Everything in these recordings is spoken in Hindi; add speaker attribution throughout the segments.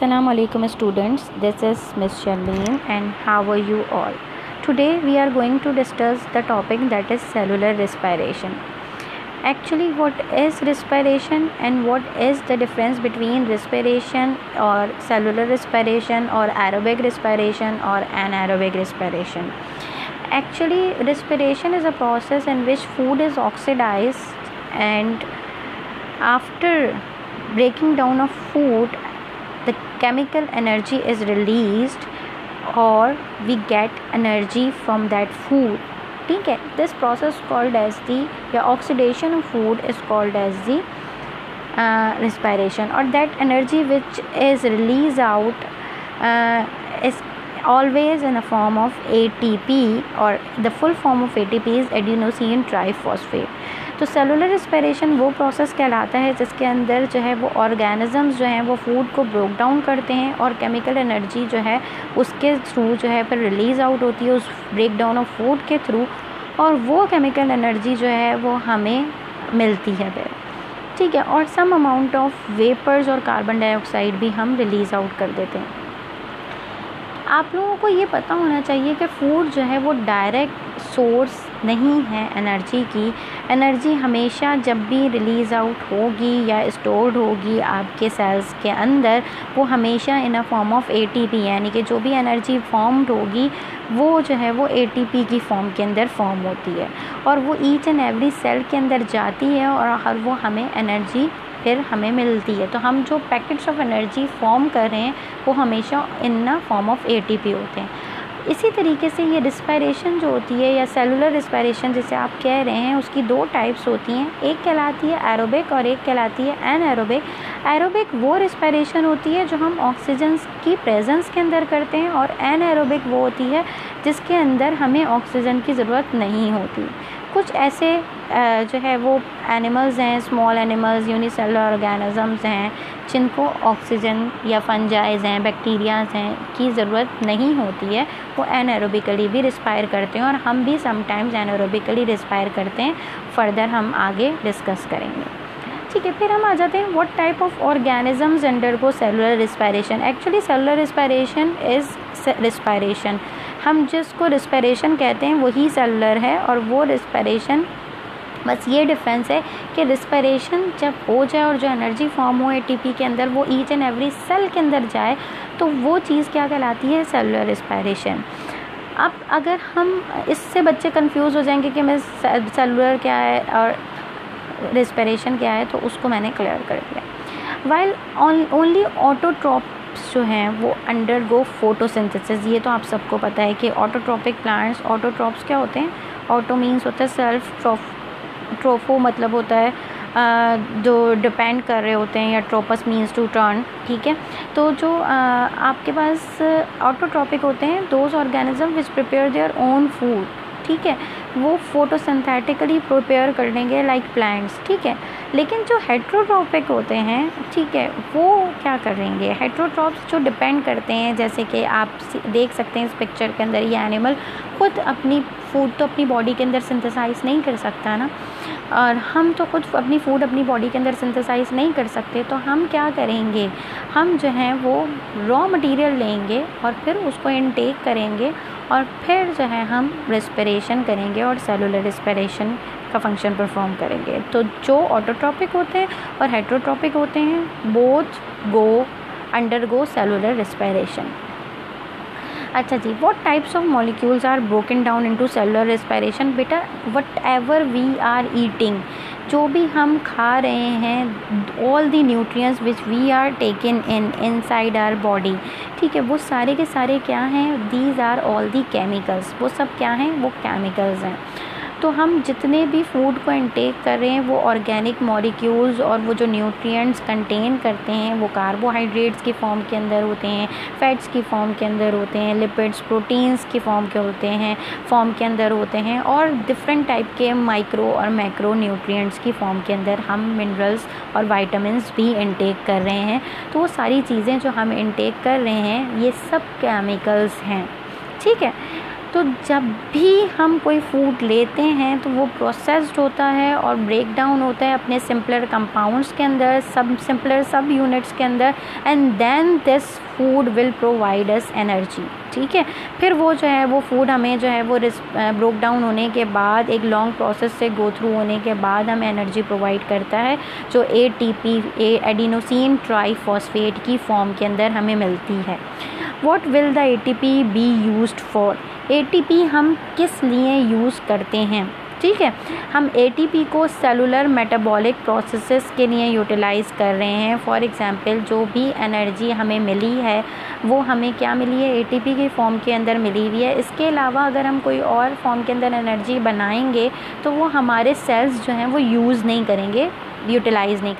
Speaker 1: Assalamu alaikum students, this is Miss Sharleen and how are you all? Today we are going to discuss the topic that is cellular respiration. Actually, what is respiration and what is the difference between respiration or cellular respiration or aerobic respiration or anaerobic respiration? Actually, respiration is a process in which food is oxidized, and after breaking down of food, the chemical energy is released or we get energy from that food. ठीक है, this process called as the oxidation of food is called as the respiration, or that energy which is released out is always in a form of ATP, or the full form of ATP is adenosine triphosphate. तो सेलुलर रेस्पिरेशन वो प्रोसेस कहलाता है जिसके अंदर जो है वो ऑर्गेनिजम्स जो हैं वो फूड को ब्रेक डाउन करते हैं और केमिकल एनर्जी जो है उसके थ्रू जो है फिर रिलीज़ आउट होती है उस ब्रेक डाउन ऑफ फूड के थ्रू, और वो केमिकल एनर्जी जो है वो हमें मिलती है फिर, ठीक है। और सम अमाउंट ऑफ वेपर्स और कार्बन डाइऑक्साइड भी हम रिलीज़ आउट कर देते हैं। आप लोगों को ये पता होना चाहिए कि फूड जो है वो डायरेक्ट सोर्स नहीं है एनर्जी की। एनर्जी हमेशा जब भी रिलीज़ आउट होगी या स्टोर्ड होगी आपके सेल्स के अंदर, वो हमेशा इन अ फॉर्म ऑफ एटीपी, यानी कि जो भी एनर्जी फॉर्म्ड होगी वो जो है वो एटीपी की फॉर्म के अंदर फॉर्म होती है, और वो ईच एंड एवरी सेल के अंदर जाती है और हर वो हमें एनर्जी फिर हमें मिलती है। तो हम जो पैकेट्स ऑफ एनर्जी फॉर्म कर रहे हैं वो हमेशा इन अ फॉर्म ऑफ एटीपी होते हैं। इसी तरीके से ये रिस्पायरेशन जो होती है या सेलुलर रिस्पायरेशन जिसे आप कह रहे हैं, उसकी दो टाइप्स होती हैं। एक कहलाती है एरोबिक और एक कहलाती है एनएरोबिक। एरोबिक वो रिस्पायरेशन होती है जो हम ऑक्सीजन की प्रेजेंस के अंदर करते हैं, और एनएरोबिक वो होती है जिसके अंदर हमें ऑक्सीजन की ज़रूरत नहीं होती। कुछ ऐसे जो है वो एनिमल्स हैं, स्मॉल एनिमल्स, यूनिसेलुलर ऑर्गेनिजम्स हैं जिनको ऑक्सीजन या फंजाइज हैं, बैक्टीरियाज हैं की ज़रूरत नहीं होती है, वो एनारोबिकली भी रिस्पायर करते हैं, और हम भी समटाइम्स एनारोबिकली रिस्पायर करते हैं। फर्दर हम आगे डिस्कस करेंगे, ठीक है। फिर हम आ जाते हैं what type of organisms undergo cellular respiration. Actually cellular respiration is respiration, हम जिसको रिस्पायरेशन कहते हैं वही सेलुलर है, और वो रिस्पायरेशन बस ये डिफरेंस है कि रिस्पायरेशन जब हो जाए और जो एनर्जी फॉर्म हो एटीपी के अंदर वो ईच एंड एवरी सेल के अंदर जाए, तो वो चीज़ क्या कहलाती है, सेलुलर रिस्पायरेशन। अब अगर हम इससे बच्चे कंफ्यूज हो जाएंगे कि मैं सेलुलर क्या है और रिस्पायरेशन क्या है, तो उसको मैंने क्लियर कर दिया। वाइल ओनली ऑटोट्रॉप्स जो हैं वो अंडरगो फोटोसिंथेसिस। ये तो आप सबको पता है कि ऑटोट्रॉपिक प्लांट्स, ऑटोट्रॉप्स क्या होते हैं, ऑटो मीन्स होता है सेल्फ, ट्रोफो मतलब होता है जो डिपेंड कर रहे होते हैं, या ट्रोपस मीन्स टू टर्न, ठीक है। तो जो आपके पास ऑटोट्रॉपिक होते हैं those organism which prepare their own food, ठीक है, वो फोटोसिंथेटिकली प्रिपेयर कर लेंगे लाइक प्लांट्स, ठीक है। लेकिन जो हेट्रोट्रॉपिक होते हैं, ठीक है, वो क्या करेंगे, हेट्रोट्रॉप्स जो डिपेंड करते हैं, जैसे कि आप देख सकते हैं इस पिक्चर के अंदर, ये एनिमल खुद अपनी फूड तो अपनी बॉडी के अंदर सिंथेसाइज नहीं कर सकता ना, और हम तो खुद अपनी फूड अपनी बॉडी के अंदर सिंथेसाइज नहीं कर सकते, तो हम क्या करेंगे, हम जो है वो रॉ मटेरियल लेंगे और फिर उसको इनटेक करेंगे, और फिर जो है हम रेस्पिरेशन करेंगे और सेलुलर रेस्पिरेशन का फंक्शन परफॉर्म करेंगे। तो जो ऑटोट्रॉपिक होते हैं और हेट्रोट्रॉपिक होते हैं बोथ अंडरगो सेलुलर रेस्पिरेशन। अच्छा जी, what types of molecules are broken down into cellular respiration. बेटा, whatever we are eating, जो भी हम खा रहे हैं, all the nutrients which we are taken inside our body, ठीक है, वो सारे के सारे क्या हैं, these are all the chemicals. वो सब क्या हैं, वो केमिकल्स हैं। तो हम जितने भी फूड को इनटेक कर रहे हैं वो ऑर्गेनिक मॉलिक्यूल्स और वो जो न्यूट्रिएंट्स कंटेन करते हैं वो कार्बोहाइड्रेट्स की फॉर्म के अंदर होते हैं, फैट्स की फॉर्म के अंदर होते हैं, लिपिड्स प्रोटीन्स की फॉर्म के अंदर होते हैं, और डिफरेंट टाइप के माइक्रो और मैक्रो न्यूट्रिएंट्स की फॉर्म के अंदर हम मिनरल्स और वाइटामिन्स भी इनटेक कर रहे हैं। तो वो सारी चीज़ें जो हम इनटेक कर रहे हैं ये सब केमिकल्स हैं, ठीक है। तो जब भी हम कोई फूड लेते हैं तो वो प्रोसेस्ड होता है और ब्रेक डाउन होता है अपने सिंपलर कंपाउंड्स के अंदर, सिंपलर सब यूनिट्स के अंदर, and then this food will provide us energy. ठीक है, फिर वो जो है वो फूड हमें जो है वो ब्रोक डाउन होने के बाद एक लॉन्ग प्रोसेस से गो थ्रू होने के बाद हमें एनर्जी प्रोवाइड करता है, जो ATP एडिनोसिन ट्राइफॉस्फेट की फॉर्म के अंदर हमें मिलती है। What will the ATP be used for? ATP हम किस लिए यूज़ करते हैं? ठीक है, हम ATP को सेलुलर मेटाबॉलिक प्रोसेसेस के लिए यूटिलाइज़ कर रहे हैं। फॉर एग्ज़ाम्पल जो भी एनर्जी हमें मिली है वो हमें क्या मिली है? ATP की फॉर्म के अंदर मिली हुई है। इसके अलावा अगर हम कोई और फॉर्म के अंदर एनर्जी बनाएंगे तो वो हमारे सेल्स जो हैं वो यूज़ नहीं करेंगे, यूटिलाइज़ नहीं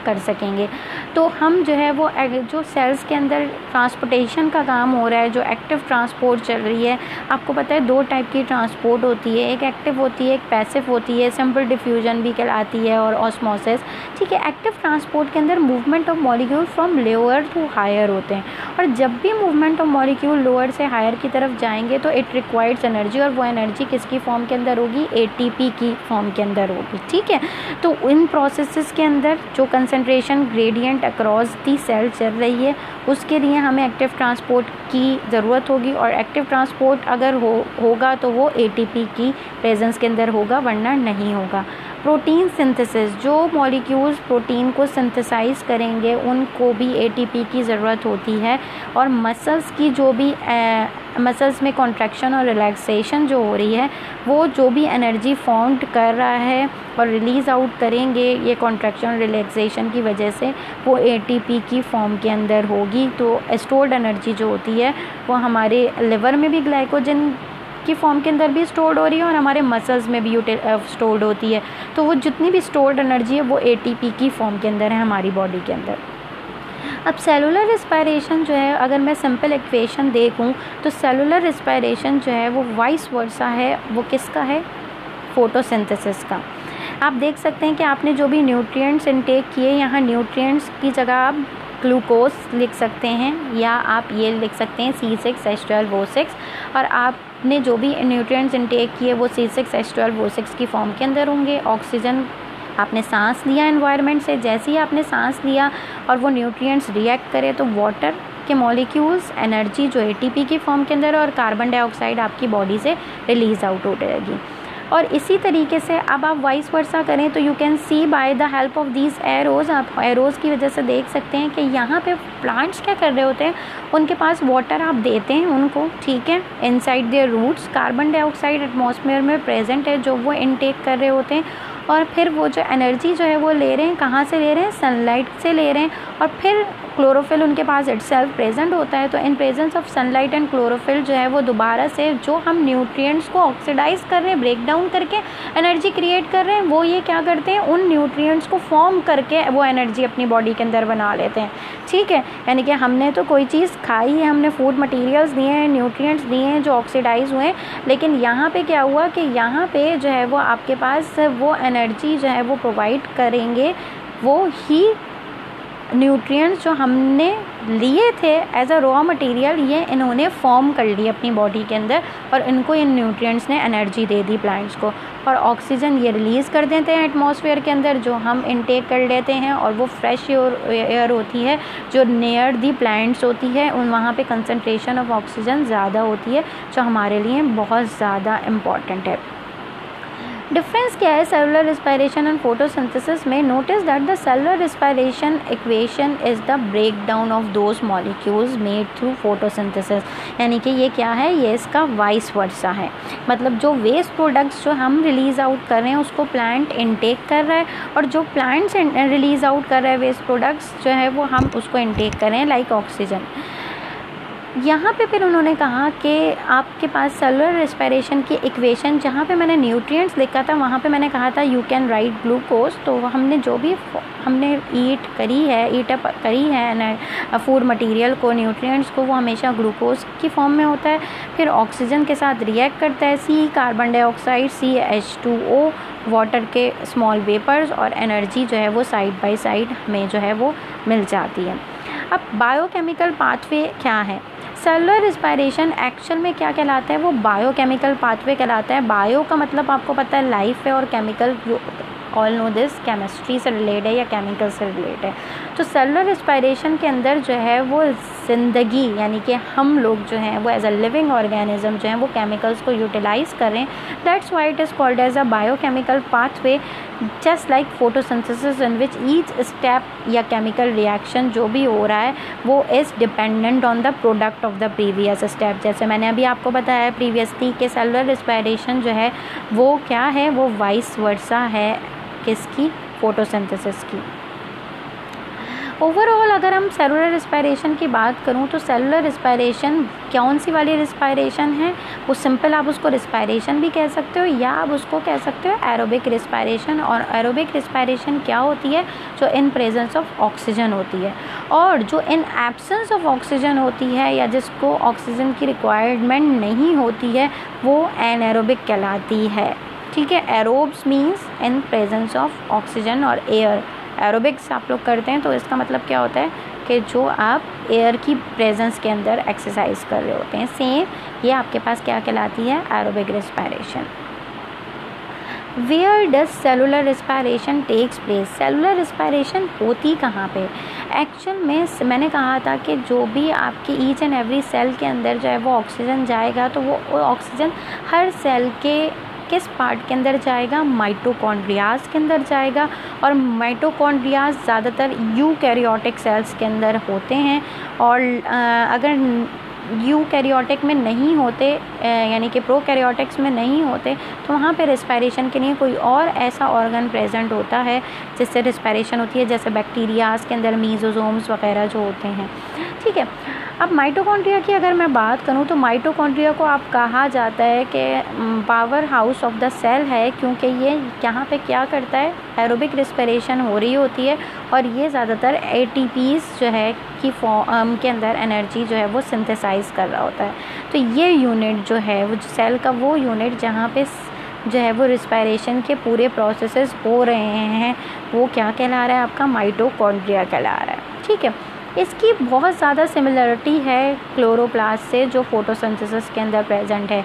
Speaker 1: कर सकेंगे। तो हम जो है वो जो सेल्स के अंदर ट्रांसपोर्टेशन का काम हो रहा है, जो एक्टिव ट्रांसपोर्ट चल रही है, आपको पता है 2 टाइप की ट्रांसपोर्ट होती है, एक एक्टिव होती है, एक पैसिव होती है, सिंपल डिफ्यूजन भी कहलाती है और ऑस्मोसिस। ठीक है, एक्टिव ट्रांसपोर्ट के अंदर movement of molecule from lower to higher होते हैं, और जब भी मूवमेंट ऑफ मॉलिक्यूल लोअर से हायर की तरफ जाएंगे तो इट रिक्वायर्स एनर्जी, और वो एनर्जी किसकी फॉर्म के अंदर होगी? ATP की फॉर्म के अंदर होगी। ठीक है, तो इन प्रोसेसेस के अंदर जो concentration gradient across the cell चल रही है उसके लिए हमें एक्टिव ट्रांसपोर्ट की ज़रूरत होगी, और एक्टिव ट्रांसपोर्ट अगर होगा तो वो ATP की प्रेजेंस के अंदर होगा, वरना नहीं होगा। प्रोटीन सिंथेसिस, जो मॉलिक्यूल्स प्रोटीन को सिंथेसाइज करेंगे उनको भी ATP की ज़रूरत होती है, और मसल्स की जो भी मसल्स में कॉन्ट्रैक्शन और रिलैक्सेशन जो हो रही है, वो जो भी एनर्जी फॉर्म्ड कर रहा है और रिलीज़ आउट करेंगे ये कॉन्ट्रैक्शन रिलैक्सेशन की वजह से, वो ATP की फॉर्म के अंदर होगी। तो स्टोर्ड एनर्जी जो होती है वो हमारे लिवर में भी ग्लाइकोजन की फॉर्म के अंदर भी स्टोर्ड हो रही है और हमारे मसल्स में भी स्टोर्ड होती है। तो वो जितनी भी स्टोर्ड एनर्जी है वो ATP की फॉर्म के अंदर है हमारी बॉडी के अंदर। अब सेलुलर रिस्पायरेशन जो है, अगर मैं सिंपल इक्वेशन देखूं तो सेलुलर रिस्पायरेशन जो है वो वाइस वर्सा है, वो किसका है? फोटोसिंथेसिस का। आप देख सकते हैं कि आपने जो भी न्यूट्रिएंट्स इनटेक किए, यहाँ न्यूट्रिएंट्स की जगह आप ग्लूकोज लिख सकते हैं, या आप ये लिख सकते हैं C6H12O6, और आपने जो भी न्यूट्रिएंट्स इनटेक किए वो C6H12O6 की फॉर्म के अंदर होंगे। ऑक्सीजन आपने सांस लिया एनवायरनमेंट से, जैसे ही आपने सांस लिया और वो न्यूट्रिएंट्स रिएक्ट करे तो वाटर के मॉलिक्यूल्स एनर्जी जो ATP की फॉर्म के अंदर, और कार्बन डाइऑक्साइड आपकी बॉडी से रिलीज़ आउट हो जाएगी। और इसी तरीके से अब आप वाइस वर्सा करें तो you can C by the help of these arrows, आप एरोज की वजह से देख सकते हैं कि यहाँ पे प्लांट्स क्या कर रहे होते हैं, उनके पास वाटर आप देते हैं उनको, ठीक है, inside their roots carbon dioxide atmosphere में प्रेजेंट है जो वो इनटेक कर रहे होते हैं, और फिर वो जो एनर्जी जो है वो ले रहे हैं, कहाँ से ले रहे हैं? सनलाइट से ले रहे हैं, और फिर क्लोरोफिल उनके पास इटसेल्फ प्रेजेंट होता है। तो in presence of sunlight and chlorophyll जो है वो दोबारा से जो हम न्यूट्रिएंट्स को ऑक्सीडाइज कर रहे हैं, ब्रेक डाउन करके एनर्जी क्रिएट कर रहे हैं, वो ये क्या करते हैं? उन न्यूट्रिएंट्स को फॉर्म करके वो एनर्जी अपनी बॉडी के अंदर बना लेते हैं। ठीक है, यानी कि हमने तो कोई चीज़ खाई है, हमने फूड मटेरियल्स दिए हैं, न्यूट्रिएंट्स दिए हैं जो ऑक्सीडाइज हुए हैं, लेकिन यहाँ पे क्या हुआ कि यहाँ पे जो है वो आपके पास वो एनर्जी जो है वो प्रोवाइड करेंगे वो ही न्यूट्रिएंट्स जो हमने लिए थे एज अ रॉ मटेरियल, ये इन्होंने फॉर्म कर लिए अपनी बॉडी के अंदर, और इनको इन न्यूट्रिएंट्स ने एनर्जी दे दी प्लांट्स को, और ऑक्सीजन ये रिलीज़ कर देते हैं एटमॉस्फेयर के अंदर जो हम इनटेक कर लेते हैं, और वो फ्रेश एयर होती है जो नियर दी प्लांट्स होती है, उन वहाँ पे कंसंट्रेशन ऑफ ऑक्सीजन ज़्यादा होती है जो हमारे लिए बहुत ज़्यादा इम्पॉर्टेंट है। डिफरेंस क्या है सेलुलर रिस्पायरेशन एंड फोटोसिंथेसिस में? Notice that the cellular respiration equation is the break down of those molecules made through photosynthesis, यानी कि ये क्या है? ये इसका वाइस वर्सा है, मतलब जो वेस्ट प्रोडक्ट्स जो हम रिलीज़ आउट कर रहे हैं उसको प्लांट इनटेक कर रहा है, और जो प्लांट्स रिलीज़ आउट कर रहा है वेस्ट प्रोडक्ट्स जो है वो हम उसको इनटेक कर रहे हैं, लाइक ऑक्सीजन। यहाँ पे फिर उन्होंने कहा कि आपके पास सेलुलर रेस्पिरेशन की इक्वेशन, जहाँ पे मैंने न्यूट्रिएंट्स लिखा था वहाँ पे मैंने कहा था यू कैन राइट ग्लूकोज, तो हमने जो भी हमने ईट अप करी है फूड मटेरियल को, न्यूट्रिएंट्स को, वो हमेशा ग्लूकोज की फॉर्म में होता है, फिर ऑक्सीजन के साथ रिएक्ट करता है, C carbon dioxide, CH2O water के स्मॉल वेपर्स, और एनर्जी जो है वो साइड बाय साइड हमें जो है वो मिल जाती है। अब बायोकेमिकल पाथवे क्या है? सेलुलर रिस्पायरेशन एक्चुअल में क्या कहलाता है, वो बायोकेमिकल पाथवे कहलाता है। बायो का मतलब आपको पता है लाइफ है, और chemical all know this chemistry से रिलेटेड है या केमिकल से रिलेटेड है। तो सेलुलर रिस्पायरेशन के अंदर जो है वो ज़िंदगी, यानी कि हम लोग जो हैं वो एज अ लिविंग ऑर्गेनिज्म जो हैं वो केमिकल्स को यूटिलाइज़ कर रहे हैं। That's why it is called as a biochemical pathway, just like photosynthesis in which each step या केमिकल रिएक्शन जो भी हो रहा है वो is dependent on the product of the previous step. जैसे मैंने अभी आपको बताया प्रीवियसली कि सेलुलर रिस्पायरेशन जो है वो क्या है, वो वाइस वर्सा है किसकी, फोटोसिंथेसिस की। ओवरऑल अगर हम सेलुलर रिस्पायरेशन की बात करूं तो सेलुलर रिस्पायरेशन कौन सी वाली रिस्पायरेशन है, वो सिंपल आप उसको रिस्पायरेशन भी कह सकते हो या आप उसको कह सकते हो एरोबिक रिस्पायरेशन। और एरोबिक रिस्पायरेशन क्या होती है, जो इन प्रेजेंस ऑफ ऑक्सीजन होती है, और जो इन एब्सेंस ऑफ ऑक्सीजन होती है या जिसको ऑक्सीजन की रिक्वायरमेंट नहीं होती है वो एनारोबिक कहलाती है। ठीक है, aerobes means in presence of oxygen और एयर। एरोबिक्स आप लोग करते हैं तो इसका मतलब क्या होता है कि जो आप एयर की प्रेजेंस के अंदर एक्सरसाइज कर रहे होते हैं, सेम ये आपके पास क्या कहलाती है, aerobic respiration. Where does cellular respiration takes place, cellular respiration होती कहाँ पे। एक्चुअल में मैंने कहा था कि जो भी आपकी ईच एंड एवरी सेल के अंदर जो है वो ऑक्सीजन जाएगा तो वो ऑक्सीजन हर सेल के किस पार्ट के अंदर जाएगा, माइटोकॉन्ड्रियाज के अंदर जाएगा। और माइटोकॉन्ड्रियाज ज़्यादातर यूकैरियोटिक सेल्स के अंदर होते हैं, और अगर यूकैरियोटिक में नहीं होते यानी कि प्रोकैरियोटिक्स में नहीं होते तो वहाँ पे रिस्पायरेशन के लिए कोई और ऐसा ऑर्गन प्रेजेंट होता है जिससे रिस्पायरेशन होती है, जैसे बैक्टीरियाज के अंदर मीजोजोम्स वगैरह जो होते हैं। ठीक है, अब माइटोकॉन्ड्रिया की अगर मैं बात करूं तो माइटोकॉन्ड्रिया को आप कहा जाता है कि powerhouse of the cell है, क्योंकि ये यहाँ पे क्या करता है, एरोबिक रिस्पायरेशन हो रही होती है और ये ज़्यादातर एटीपीज़ जो है की फॉर्म के अंदर एनर्जी जो है वो सिंथेसाइज कर रहा होता है। तो ये यूनिट जो है वो सेल का वो यूनिट जहाँ पे जो है वो रिस्पायरेशन के पूरे प्रोसेसेस हो रहे हैं वो क्या कहला रहा है, आपका माइटोकॉन्ड्रिया कहला रहा है। ठीक है, इसकी बहुत ज़्यादा सिमिलरिटी है क्लोरोप्लास्ट से जो फोटोसिंथेसिस के अंदर प्रेजेंट है।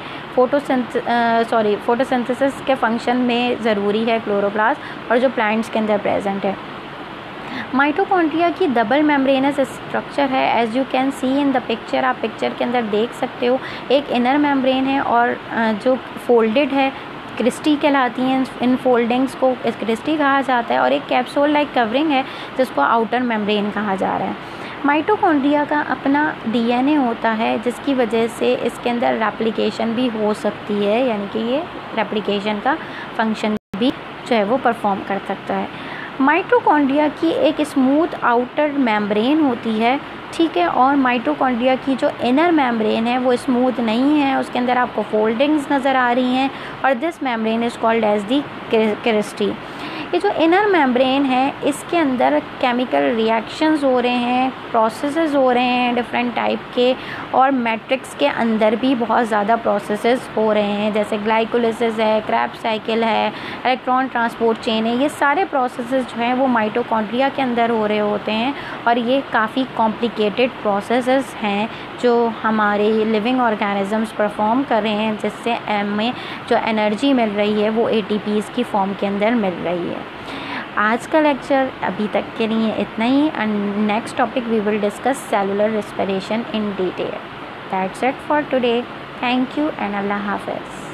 Speaker 1: फोटोसिंथेसिस के फंक्शन में ज़रूरी है क्लोरोप्लास्ट, और जो प्लांट्स के अंदर प्रेजेंट है। माइटोकॉन्ड्रिया की डबल मेम्ब्रेनस स्ट्रक्चर है, as you can see in the picture, आप पिक्चर के अंदर देख सकते हो। एक इनर मेम्ब्रेन है और जो फोल्डेड है क्रिस्टी कहलाती हैं इन फोल्डिंग्स को, क्रिस्टी कहा जाता है, और एक कैप्सूल लाइक कवरिंग है जिसको आउटर मेम्ब्रेन कहा जा रहा है। माइटोकॉन्ड्रिया का अपना डीएनए होता है जिसकी वजह से इसके अंदर रेप्लिकेशन भी हो सकती है, यानी कि ये रेप्लिकेशन का फंक्शन भी जो है वो परफॉर्म कर सकता है। माइटोकॉन्ड्रिया की एक स्मूथ आउटर मेम्ब्रेन होती है, ठीक है, और माइटोकॉन्ड्रिया की जो इनर मेम्ब्रेन है वो स्मूथ नहीं है, उसके अंदर आपको फोल्डिंग्स नज़र आ रही हैं, और this membrane is called as the cristae. ये जो इनर मेम्ब्रेन है इसके अंदर केमिकल रिएक्शंस हो रहे हैं, प्रोसेसेस हो रहे हैं डिफरेंट टाइप के, और मैट्रिक्स के अंदर भी बहुत ज़्यादा प्रोसेसेस हो रहे हैं, जैसे ग्लाइकोलिसिस है, क्रेब्स साइकिल है, इलेक्ट्रॉन ट्रांसपोर्ट चेन है। ये सारे प्रोसेसेस जो हैं वो माइटोकॉन्ड्रिया के अंदर हो रहे होते हैं, और ये काफ़ी कॉम्प्लिकेटेड प्रोसेसेस हैं जो हमारे लिविंग ऑर्गेनिजम्स परफॉर्म कर रहे हैं, जिससे हमें जो एनर्जी मिल रही है वो एटीपीज़ की फॉर्म के अंदर मिल रही है। आज का लेक्चर अभी तक के लिए इतना ही, and next topic we will discuss cellular respiration in detail. That's it for today. Thank you and Allah हाफिज़।